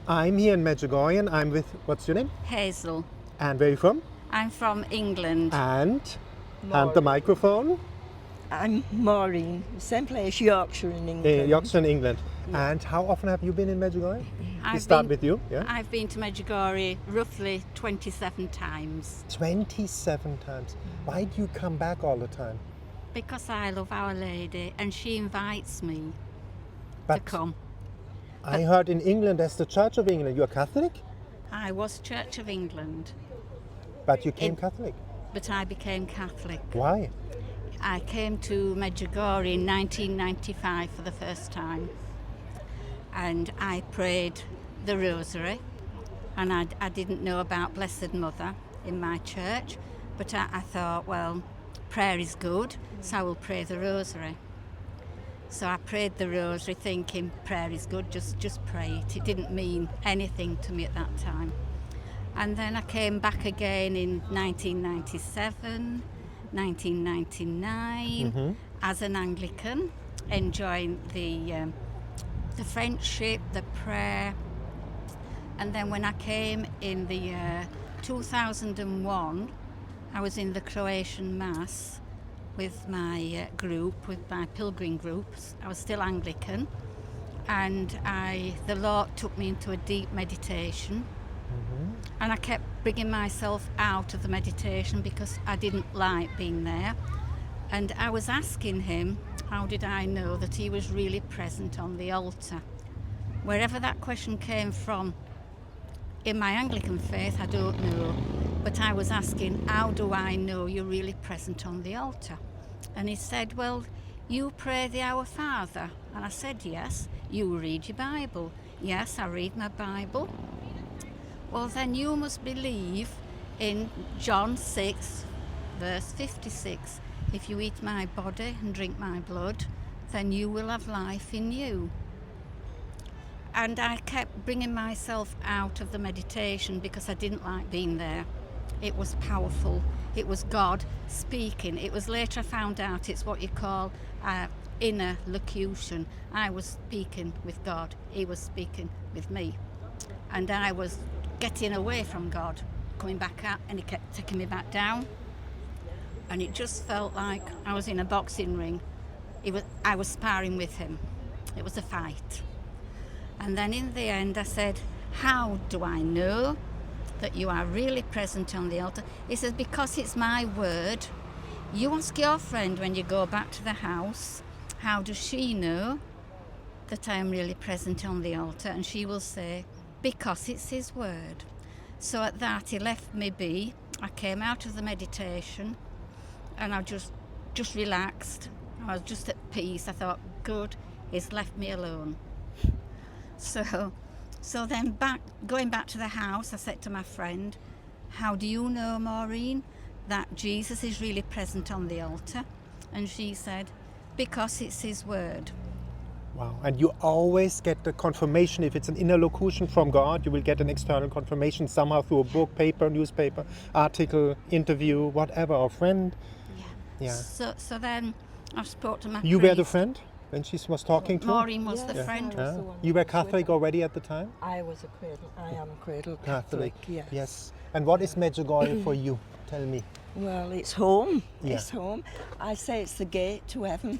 I'm here in Medjugorje and I'm with, what's your name? Hazel. And where are you from? I'm from England. And the microphone? I'm Maureen, same place, Yorkshire in England. Yorkshire in England. Yeah. And how often have you been in Medjugorje? We I've start been- with you. Yeah. I've been to Medjugorje roughly 27 times 27 times. Why do you come back all the time? because I love Our Lady and she invites me to But come. I heard in England there's the Church of England. You're Catholic, I was Church of England, but you came In- Catholic. but I became Catholic. Why? I came to Medjugorje in 1995 for the first time, and I prayed the rosary, and I didn't know about Blessed Mother in my church, but I thought, well, prayer is good, so I will pray the rosary. So I prayed the rosary thinking prayer is good, just pray it. It didn't mean anything to me at that time. And then I came back again in 1997, 1999 as an Anglican, enjoying the friendship, the prayer. And then when I came in the year 2001, I was in the Croatian Mass with my group, with my Pilgrim groups. I was still Anglican, and the Lord took me into a deep meditation. And I kept bringing myself out of the meditation because I didn't like being there. And I was asking him, how did I know that he was really present on the altar? Wherever that question came from, in my Anglican faith, I don't know. But I was asking, how do I know you're really present on the altar? And he said, well, you pray the Our Father. And I said, yes. You read your Bible. Yes, I read my Bible. Well, then you must believe in John 6, verse 56. If you eat my body and drink my blood, then you will have life in you. And I kept bringing myself out of the meditation because I didn't like being there. It was powerful. It was God speaking. It was later I found out it's what you call inner locution. I was speaking with God. He was speaking with me. And I was getting away from God, coming back up, and he kept taking me back down. And it just felt like I was in a boxing ring. I was sparring with him. It was a fight. And then in the end I said, how do I know that you are really present on the altar? He says, because it's my word. You ask your friend when you go back to the house, how does she know that I am really present on the altar? And she will say, because it's his word. So at that he left me be. I came out of the meditation and I just relaxed. I was just at peace. I thought, good, he's left me alone. So then going back to the house, I said to my friend, how do you know, Maureen, that Jesus is really present on the altar? And she said, because it's his word. Wow. And you always get the confirmation. If it's an inner locution from God, you will get an external confirmation somehow through a book, paper, newspaper, article, interview, whatever, or friend. Yeah. So then I spoke to my You priest. were the friend when she was talking to? Maureen was Yes, the friend. I was the one You were who was with Catholic her. already at the time? I am cradle Catholic, yes. Yes. And what is Medjugorje for you? Tell me. Well, it's home. Yeah. It's home. I say it's the gate to heaven.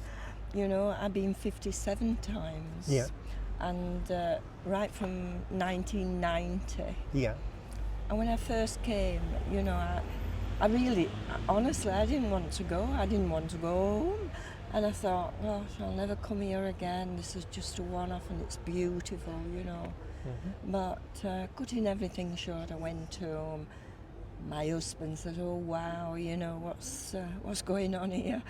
You know, I've been 57 times. Yeah. And right from 1990. Yeah. And when I first came, you know, I really, honestly, I didn't want to go. I didn't want to go home. And I thought, gosh, I'll never come here again. This is just a one-off and it's beautiful, you know. But cutting everything short, I went home. My husband said, oh, wow, you know, what's going on here?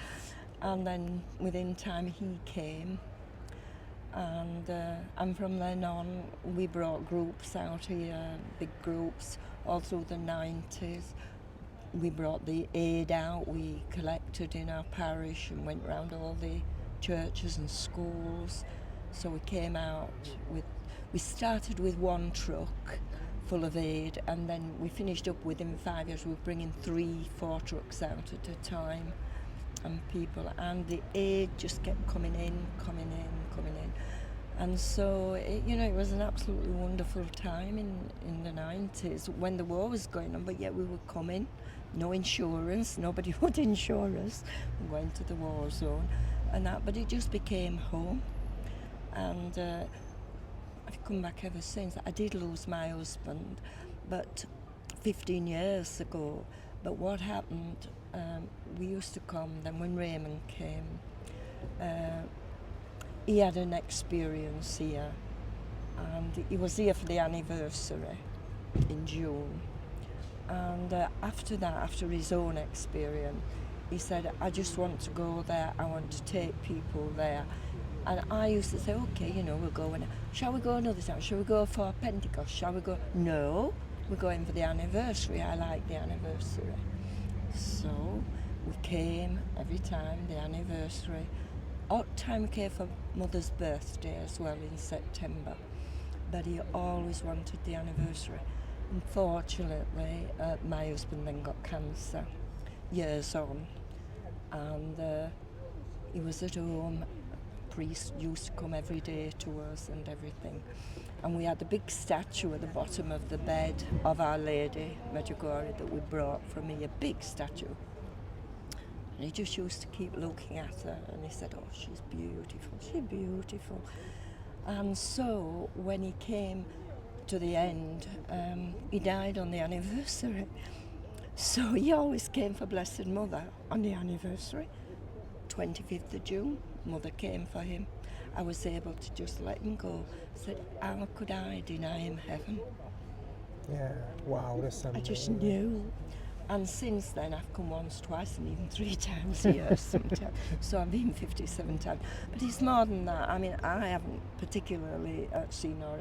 And then within time he came. And from then on, we brought groups out here, big groups, all through the 90s. We brought the aid out, we collected in our parish and went round all the churches and schools. So we came out we started with one truck full of aid, and then we finished up within 5 years. We were bringing 3-4 trucks out at a time, and people, and the aid just kept coming in. And so, it was an absolutely wonderful time in the 90s when the war was going on, but yet we were coming, no insurance, nobody would insure us, going to the war zone and that, but it just became home. And I've come back ever since. I did lose my husband, but 15 years ago. But what happened, we used to come, then when Raymond came, he had an experience here, and he was here for the anniversary in June. And after that, after his own experience, he said, I just want to go there, I want to take people there. And I used to say, okay, we'll go. Shall we go another time? Shall we go for Pentecost? Shall we go? No, we're going for the anniversary. I like the anniversary. So we came every time, the anniversary. Odd time we came for Mother's birthday as well in September. But he always wanted the anniversary. Unfortunately, my husband then got cancer years on. And he was at home. Priest used to come every day to us and everything. And we had a big statue at the bottom of the bed of Our Lady, Medjugorje, that we brought from here, a big statue. And he just used to keep looking at her, and he said, oh, she's beautiful. And so when he came to the end, he died on the anniversary. So he always came for Blessed Mother on the anniversary, 25th of June. Mother came for him. I was able to just let him go. Said, how could I deny him heaven? Yeah, wow, that's amazing. I just knew. And since then I've come once, twice, and even 3 times a year sometimes. So I've been 57 times. But it's more than that. I mean, I haven't particularly seen or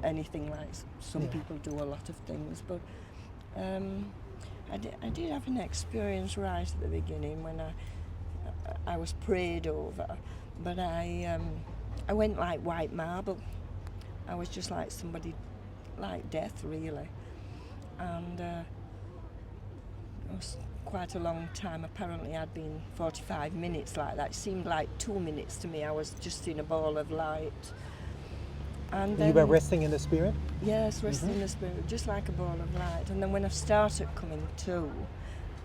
anything like some people do a lot of things. But I did have an experience right at the beginning when I was prayed over, but I went like white marble. I was just like somebody, like death really. And it was quite a long time. Apparently I'd been 45 minutes like that. It seemed like 2 minutes to me. I was just in a ball of light. And then, you were resting in the Spirit? Yes, resting in the Spirit, just like a ball of light. And then when I started coming to,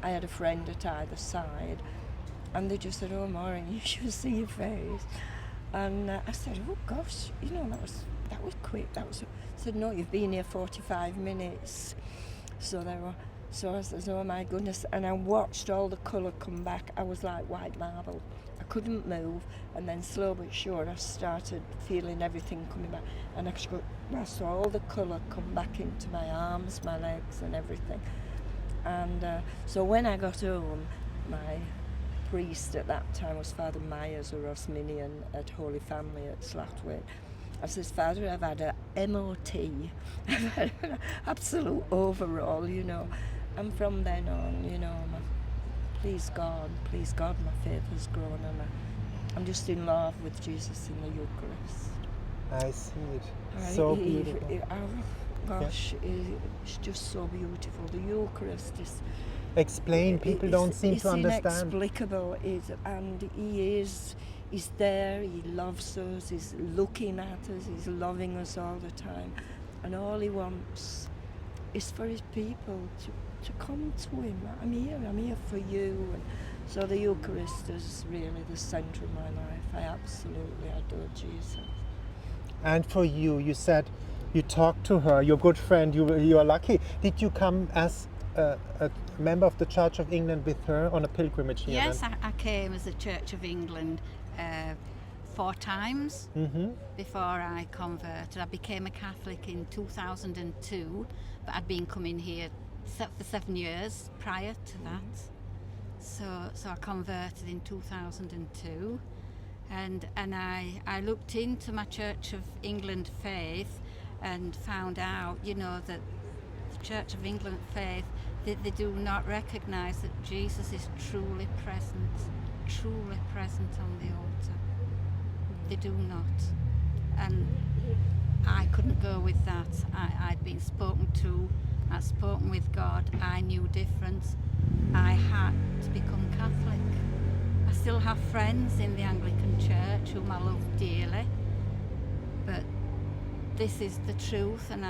I had a friend at either side. And they just said, oh, Maureen, you should see your face. And I said, oh, gosh, that was quick. I said, no, you've been here 45 minutes. So I said, oh, my goodness. And I watched all the colour come back. I was like white marble. I couldn't move. And then slow but sure, I started feeling everything coming back. And I saw all the colour come back into my arms, my legs and everything. And so when I got home, my priest at that time was Father Myers, a Rosminian at Holy Family at Slatway. I says, Father, I've had a MOT, I've had an absolute overall, And from then on, please God, my faith has grown, and I'm just in love with Jesus in the Eucharist. I see it. So beautiful. Gosh, it's just so beautiful. The Eucharist is... Explain, people don't seem to understand. It's inexplicable, and he's there, he loves us, he's looking at us, he's loving us all the time. And all he wants is for his people to come to him. I'm here for you. And so the Eucharist is really the centre of my life. I absolutely adore Jesus. And for you, you said you talked to her, your good friend, you are lucky. Did you come as a member of the Church of England with her on a pilgrimage here? Yes, I came as a Church of England 4 times before I converted. I became a Catholic in 2002, but I'd been coming here for 7 years prior to that. So I converted in 2002, and I looked into my Church of England faith and found out, that the Church of England faith, they do not recognise that Jesus is truly present on the altar. They do not. And I couldn't go with that. I'd been spoken to, I'd spoken with God, I knew difference. I had to become Catholic. I still have friends in the Anglican Church whom I love dearly, But this is the truth, and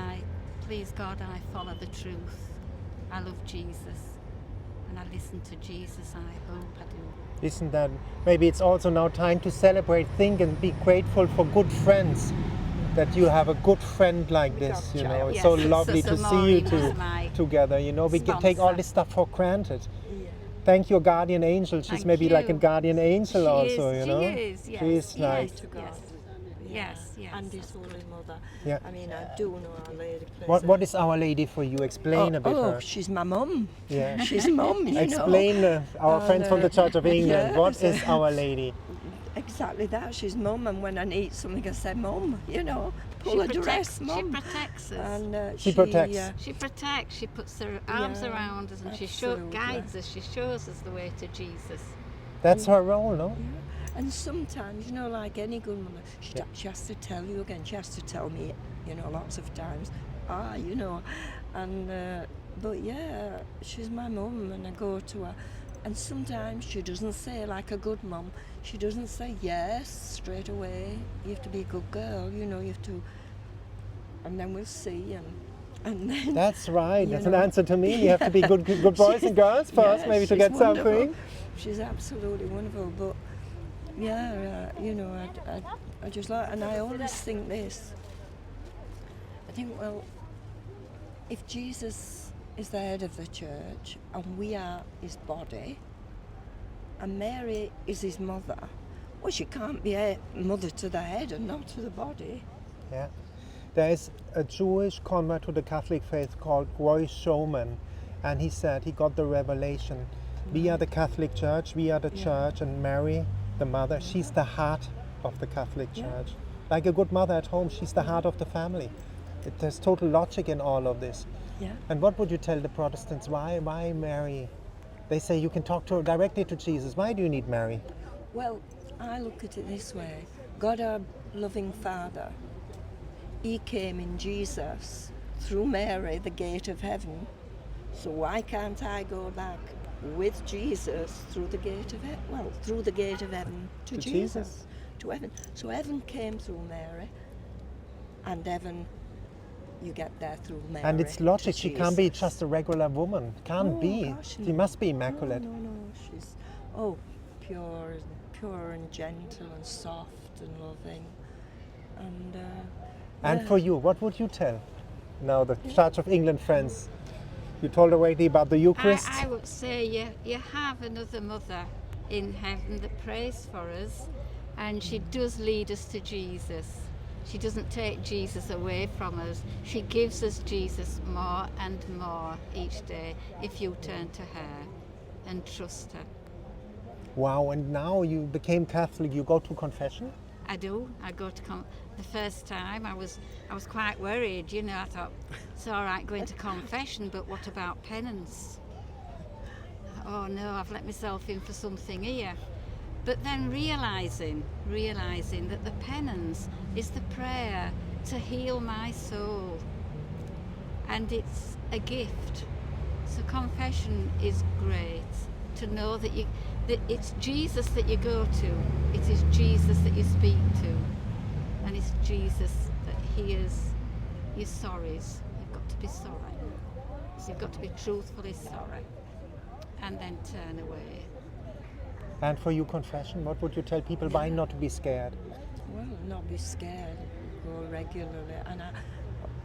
please God, I follow the truth. I love Jesus, and I listen to Jesus. I hope I do. Isn't that, maybe it's also now time to celebrate, think and be grateful for good friends, that you have a good friend like this, you know. It's Yes, so lovely so to see you Maureen two was my together, you know. We can take all sponsor. this stuff for granted. Yeah. Thank your guardian angel. She's Thank maybe like a you. guardian angel She also, is, you she know. is, yes, She's yes, like, To God. yes. Yeah. Yes, yes, And His that's Holy Mother. Yeah. I mean, I do know Our Lady. what is Our Lady for you? Explain a bit her. She's my mum. Yeah. She's mum, you know. Explain our friends from the Church of England. What yes. is Our Lady? Exactly that. She's mum, and when I need something, I say, "Mum," you know, pull a dress, She mum. protects us. And She protects. She protects. She puts her arms Yeah, around us, and she absolutely. guides us. She shows us the way to Jesus. That's her role, no? Yeah. And sometimes, you know, like any good mother, she has to tell you again. She has to tell me, you know, lots of times. You know, and but yeah, she's my mum, and I go to her. And sometimes she doesn't say, like a good mum, she doesn't say yes straight away. You have to be a good girl, you know, you have to, and then we'll see, and then... That's right. you That's an know. answer to me. You have to be good boys and girls first, Yeah, maybe to she's get wonderful. something. She's absolutely wonderful, but yeah, you know, I just like, and I always think this. I think, well, if Jesus is the head of the church and we are his body, and Mary is his mother, well, she can't be a mother to the head and not to the body. Yeah. There is a Jewish convert to the Catholic faith called Roy Showman, and he said he got the revelation. We are the Catholic Church, we are the church, and Mary, the mother, she's the heart of the Catholic Church. Like a good mother at home, she's the heart of the family. There's total logic in all of this. Yeah. And what would you tell the Protestants? Why Mary? They say you can talk directly to Jesus. Why do you need Mary? Well, I look at it this way. God, our loving Father, he came in Jesus through Mary, the gate of heaven. So why can't I go back with Jesus through the gate of heaven? Well, through the gate of heaven to Jesus, to heaven. So heaven came through Mary, and heaven, you get there through Mary. And it's logic. to She can't be Jesus. just a regular woman. Can't Oh, be. gosh, She no. must be immaculate. No, she's pure and gentle and soft and loving, and And yeah. for you, what would you tell now the Church of England friends? You told already about the Eucharist. I would say you have another mother in heaven that prays for us, and she does lead us to Jesus. She doesn't take Jesus away from us. She gives us Jesus more and more each day if you turn to her and trust her. Wow, and now you became Catholic, you go to confession? I do. I go to the first time I was quite worried, you know. I thought it's all right going to confession, but what about penance? Oh no, I've let myself in for something here. But then realizing that the penance is the prayer to heal my soul, and it's a gift. So confession is great, to know that it's Jesus that you go to, it is Jesus that you speak to, and it's Jesus that hears your sorries. You've got to be sorry. So you've got to be truthfully sorry, and then turn away. And for you, confession, what would you tell people? Why not to be scared? well, not be scared. Go regularly, and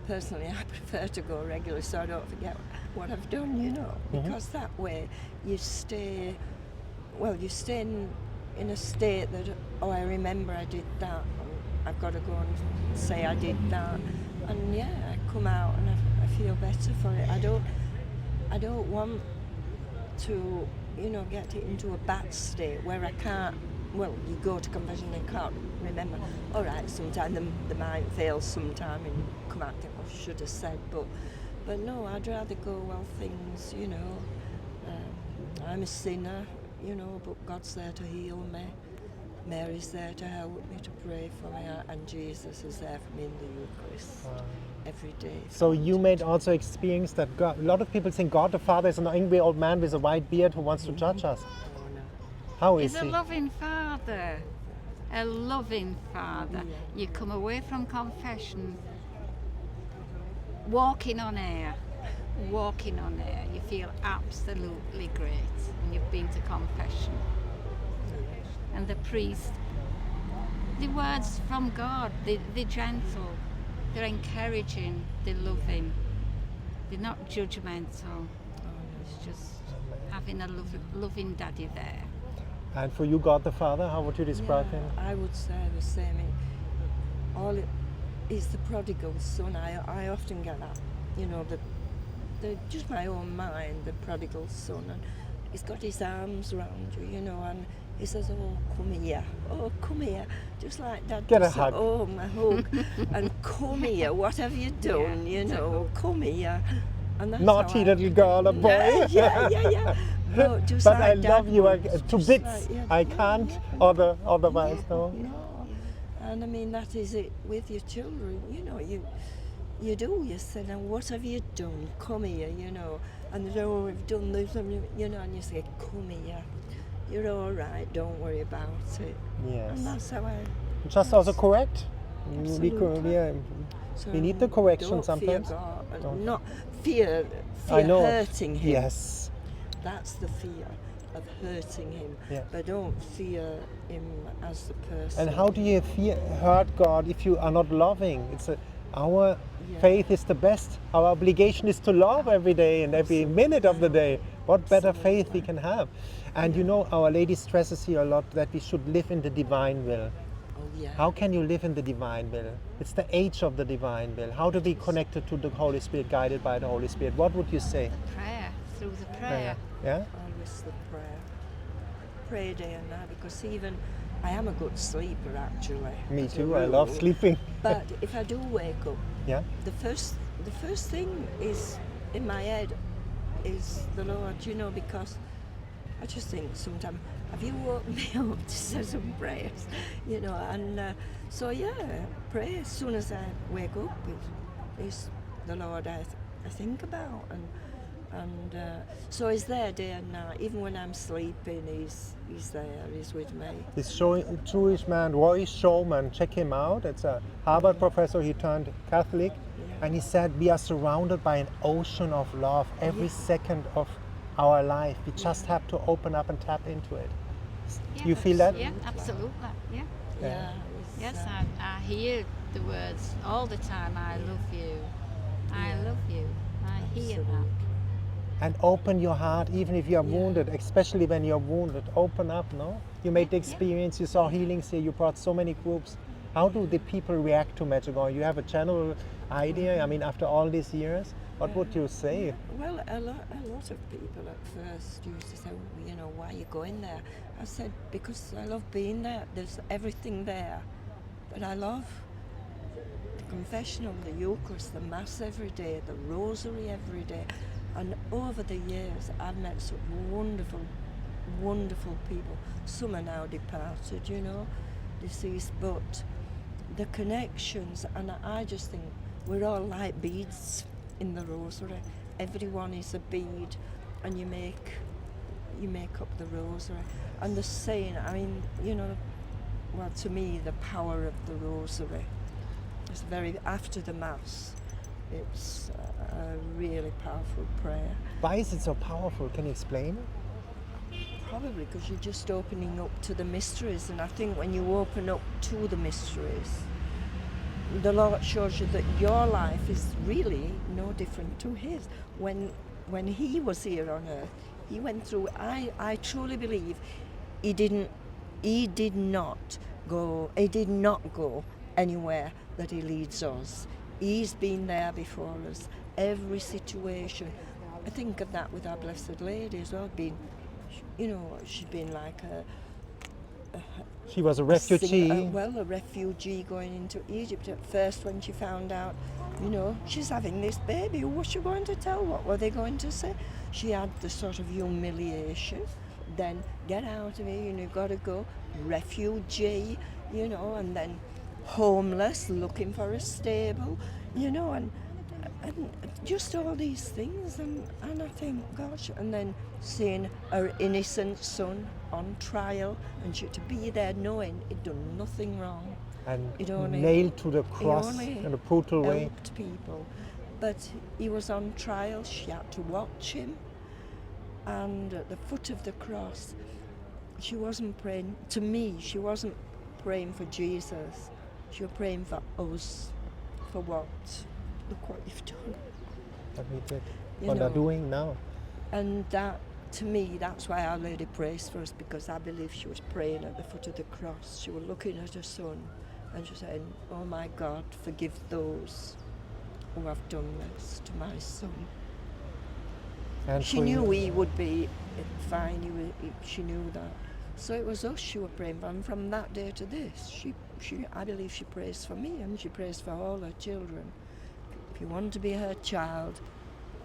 personally, I prefer to go regularly so I don't forget what I've done. You know, because that way you stay. Well, you stay in a state that, oh, I remember I did that. I've got to go and say I did that, and yeah, I come out and I feel better for it. I don't want to, you know, get it into a bad state where I can't. Well, you go to confession and can't remember. All right, sometimes the mind fails sometime and you come out and think, oh, I should have said, but no, I'd rather go, well, things, you know, I'm a sinner, you know, but God's there to heal me. Mary's there to help me, to pray for me, and Jesus is there for me in the Eucharist every day. So you made also experience that God, a lot of people think God the Father is an angry old man with a white beard who wants to judge us. Oh, no. How is He's a he? loving Father, a loving Father. Yeah. You come away from confession walking on air. Walking on air. You feel absolutely great. And you've been to confession. And the priest, the words from God, they're gentle, they're encouraging, they're loving, they're not judgmental. It's just having a loving daddy there. And for you, God the Father, how would you describe Yeah, him? I would say the same. He's the prodigal son. I often get that, you know, just my own mind, the prodigal son, and he's got his arms around you, you know, and he says, "Oh, come here," just like Dad. Get a just said, hug. "Oh, my hug," and "Come here, what have you done?" Yeah, you know, "Come here," and that's Naughty how I- little girl, a boy. yeah. But just But like I love Dad you was, to just bits. like- yeah, I can't otherwise, no. No, and I mean that is it with your children. You know, you say, "Now what have you done? Come here," you know, and they say, "Oh, we've done this," and you know, and you say, "Come here, you're all right. Don't worry about it." Yes. And that's how I. Just also correct. Absolutely. Yeah. So We need the correction don't sometimes. Fear God, and Don't. not fear I know. hurting him. Yes. That's the fear of hurting him. Yeah. But don't fear him as the person. And how do you hurt God if you are not loving? Our Yeah. faith is the best. Our obligation is to love every day and every minute of the day. What better faith we can have? And you know, Our Lady stresses here a lot that we should live in the divine will. Oh yeah. How can you live in the divine will? It's the age of the divine will. How to be connected to the Holy Spirit, guided by the Holy Spirit? What would you say? The prayer, through the prayer. Yeah? Always the prayer. Pray day and night, because even I am a good sleeper actually. Me as a too. I love rule. sleeping. But if I do wake up, Yeah? the first thing is in my head is the Lord, you know, because I just think sometimes, have you woke me up to say some prayers, you know, and so yeah, pray as soon as I wake up is the Lord I think about, and so He's there day and night. Even when I'm sleeping, He's there. He's with me. This Jewish man, Roy Showman, check him out. It's a Harvard professor. He turned Catholic, and he said we are surrounded by an ocean of love every second of our life. We just have to open up and tap into it. Yeah, You feel that? Yeah, absolutely. Yeah. Yeah. Yes, I hear the words all the time. I love you. I love you. I hear that. And open your heart, even if you are wounded, especially when you're wounded. Open up, no? You made the experience, you saw healings here, you brought so many groups. How do the people react to Medjugorje? You have a general idea? I mean, after all these years, what would you say? Well, a lot of people at first used to say, well, you know, why are you going there? I said, because I love being there. There's everything there that I love. The confessional, the Eucharist, the Mass every day, the rosary every day. And over the years, I've met such wonderful, wonderful people. Some are now departed, you know, deceased, but the connections, and I just think we're all like beads in the rosary. Everyone is a bead, and you make up the rosary. And the saying, I mean, you know, well, to me, the power of the rosary is very, after the Mass, it's a really powerful prayer. Why is it so powerful? Can you explain? Probably because you're just opening up to the mysteries, and I think when you open up to the mysteries, the Lord shows you that your life is really no different to His. When He was here on earth, He went through. I truly believe He did not go anywhere that He leads us. He's been there before us. Every situation. I think of that with our Blessed Lady as well. You know, she'd been like She was a refugee. a refugee going into Egypt at first when she found out, you know, she's having this baby. Who was she going to tell? What were they going to say? She had the sort of humiliation. Then get out of here, you know, you've got to go. Refugee, you know, and then homeless, looking for a stable, you know, and just all these things, and I think, gosh, and then seeing her innocent son on trial, and she to be there knowing he'd done nothing wrong. And He'd only- nailed to the he cross only in a brutal way. helped people, but he was on trial. She had to watch him, and at the foot of the cross, she wasn't praying to me. She wasn't praying for Jesus. She was praying for us, for what? Look what you've done. That we did. You What they're know. doing now. And that, to me, that's why Our Lady prays for us, because I believe she was praying at the foot of the cross. She was looking at her son and she saying, "Oh my God, forgive those who have done this to my son." And She for knew you- he would be fine. She knew that. So it was us she was praying for. And from that day to this, I believe she prays for me, and she prays for all her children. If you want to be her child,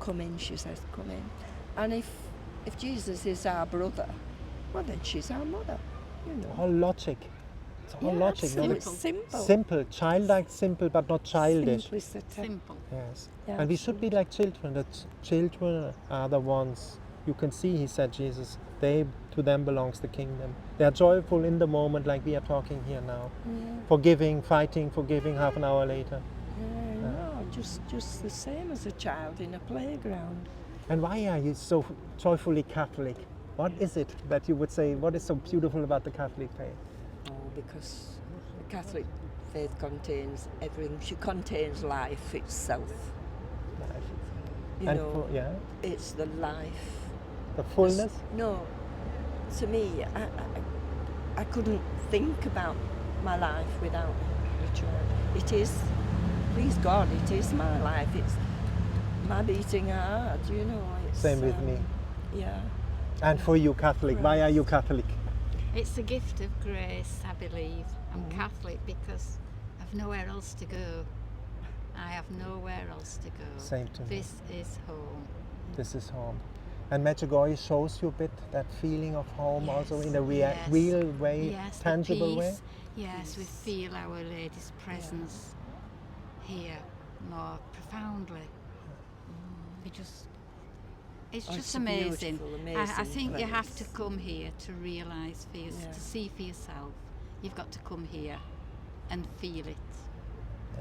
come in, she says, come in. And if Jesus is our brother, well then she's our mother, you know. All logic. It's all Yeah, logic. absolutely. No? It's simple. Simple, childlike, simple, but not childish. Simplicity. Simple. Yes. Yeah, And we should be like children. That children are the ones you can see, he said, Jesus, to them belongs the kingdom. They are joyful in the moment, like we are talking here now. Yeah. Forgiving, fighting, forgiving half an hour later. Yeah, no, just the same as a child in a playground. And why are you so joyfully Catholic? What is it that you would say, what is so beautiful about the Catholic faith? Oh, because the Catholic faith contains everything. She contains life itself. Life. You And know, yeah, it's the life. the fullness. No, to me, I couldn't think about my life without the church. It is, please God, it is my life. It's my beating heart, you know. It's, Same with me. Yeah. And for you, Catholic, why are you Catholic? It's a gift of grace, I believe. I'm Mm-hmm. Catholic because I've nowhere else to go. I have nowhere else to go. Same to me. This is home. This is home. And Medjugorje shows you a bit that feeling of home also in a Yes. real way, Yes, the tangible way. peace. Yes, we feel Our Lady's presence here more profoundly. It's Oh, just it's a amazing. beautiful, I amazing think you have to place. come here to realise Yeah. to see for yourself. You've got to come here and feel it.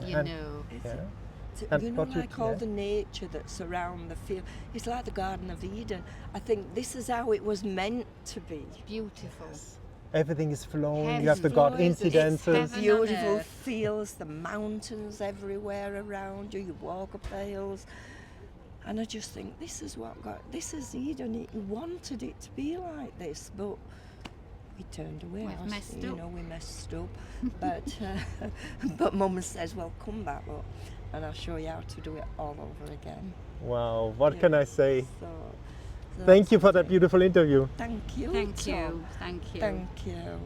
Yeah. You And- know. Yeah. You know, what like all yeah. the nature that's around the field. It's like the Garden of Eden. I think this is how it was meant to be. Beautiful. Everything is flowing. You Heaven have the God flows, it's incidences. heaven. Beautiful earth. fields, the mountains everywhere around you. You walk up the hills. And I just think this is what God, this is Eden. He wanted it to be like this, but we turned away. We've messed you up. know, we messed up. But Mum says, well, come back, look, and I'll show you how to do it all over again. Wow, what Yeah. can I say? So Thank you that's for that it. beautiful interview. Thank you. Thank Tom. you. Thank you. Thank you.